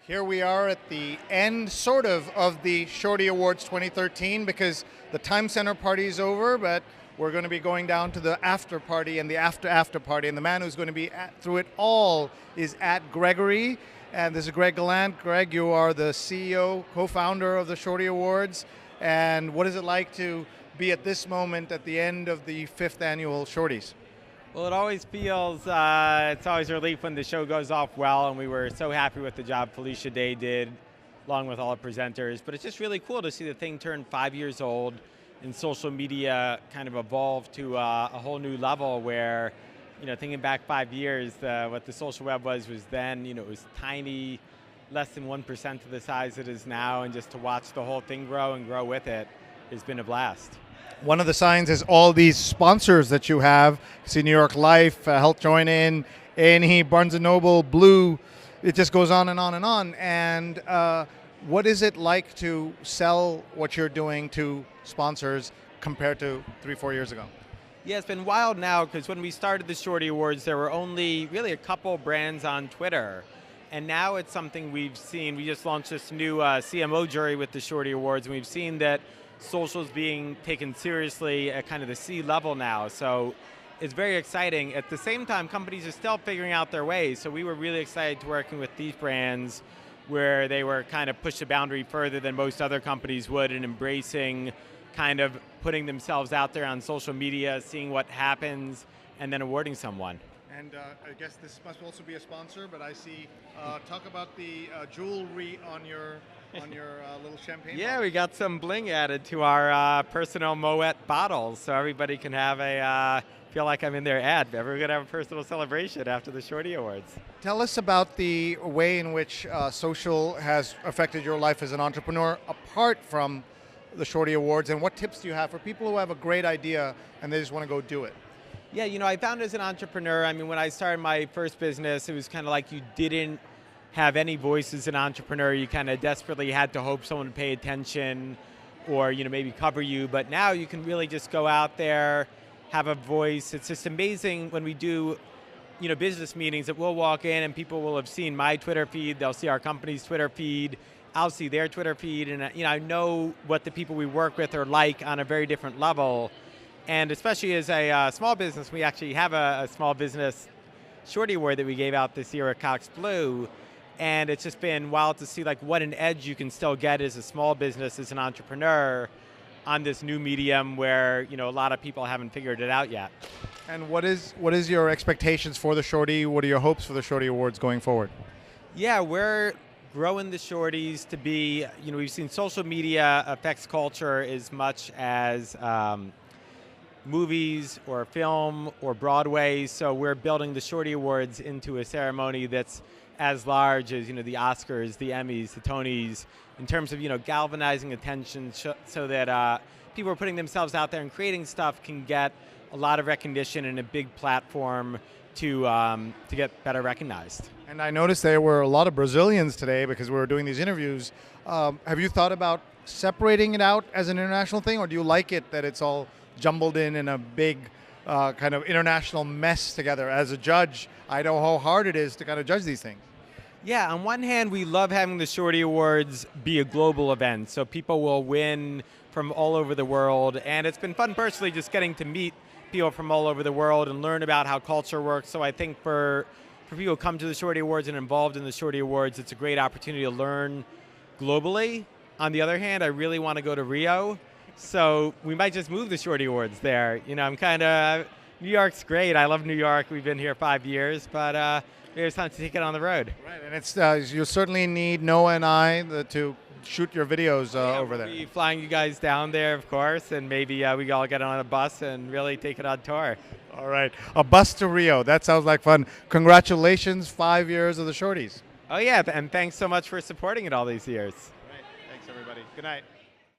Here we are at the end, sort of the Shorty Awards 2013 because the Time Center party is over, but we're going to be going down to the after party and the after party. And the man who's going to be through it all is at Gregory. And this is Greg Galant. Greg, you are the CEO, co-founder of the Shorty Awards. And what is it like to be at this moment at the end of the 5th annual Shorties? Well, it always feels, it's always a relief when the show goes off well, and we were so happy with the job Felicia Day did, along with all the presenters. But it's just really cool to see the thing turn 5 years old and social media kind of evolve to a whole new level where, thinking back 5 years, what the social web was then, it was tiny, less than 1% of the size it is now, and just to watch the whole thing grow and grow with it has been a blast. One of the signs is all these sponsors that you have. See New York Life, Health Join In, A&E, Barnes & Noble, Blue. It just goes on and on and on. And what is it like to sell what you're doing to sponsors compared to 3-4 years ago? Yeah, it's been wild now because when we started the Shorty Awards, there were only really a couple brands on Twitter. And now it's something we've seen. We just launched this new CMO jury with the Shorty Awards, and we've seen that social is being taken seriously at kind of the C level now. So it's very exciting. At the same time, companies are still figuring out their ways. So we were really excited to working with these brands where they were kind of push the boundary further than most other companies would in embracing kind of putting themselves out there on social media, seeing what happens, and then awarding someone. And I guess this must also be a sponsor, but I see, talk about the jewelry on your little champagne Yeah, bottle. we got some bling added to our personal Moet bottles, so everybody can have feel like I'm in their ad. Everyone's going to have a personal celebration after the Shorty Awards. Tell us about the way in which social has affected your life as an entrepreneur apart from the Shorty Awards, and what tips do you have for people who have a great idea and they just want to go do it? Yeah, I found as an entrepreneur, when I started my first business, it was kind of like you didn't have any voice as an entrepreneur. You kind of desperately had to hope someone would pay attention or, maybe cover you. But now you can really just go out there, have a voice. It's just amazing when we do, business meetings that we'll walk in and people will have seen my Twitter feed. They'll see our company's Twitter feed. I'll see their Twitter feed. And, I know what the people we work with are like on a very different level. And especially as a small business, we actually have a small business Shorty Award that we gave out this year at Cox Blue. And it's just been wild to see what an edge you can still get as a small business, as an entrepreneur on this new medium where, a lot of people haven't figured it out yet. And what is your expectations for the Shorty? What are your hopes for the Shorty Awards going forward? Yeah, we're growing the Shorties to be, we've seen social media affects culture as much as movies or film or Broadway, so we're building the Shorty Awards into a ceremony that's as large as the Oscars, the Emmys, the Tonys, in terms of galvanizing attention so that people who are putting themselves out there and creating stuff can get a lot of recognition and a big platform to get better recognized. And I noticed there were a lot of Brazilians today because we were doing these interviews. Have you thought about separating it out as an international thing, or do you like it that it's all jumbled in a big kind of international mess together? As a judge, I know how hard it is to kind of judge these things. Yeah, on one hand, we love having the Shorty Awards be a global event, so people will win from all over the world, and it's been fun personally just getting to meet people from all over the world and learn about how culture works. So I think for people who come to the Shorty Awards and involved in the Shorty Awards, it's a great opportunity to learn globally. On the other hand, I really want to go to Rio, so we might just move the Shorty Awards there. New York's great. I love New York. We've been here 5 years, but maybe it's time to take it on the road. Right, and it's you certainly need Noah and I to shoot your videos over there. We'll be flying you guys down there, of course, and maybe we all get on a bus and really take it on tour. All right, a bus to Rio. That sounds like fun. Congratulations, 5 years of the Shorties. Oh yeah, and thanks so much for supporting it all these years. All right, thanks everybody. Good night.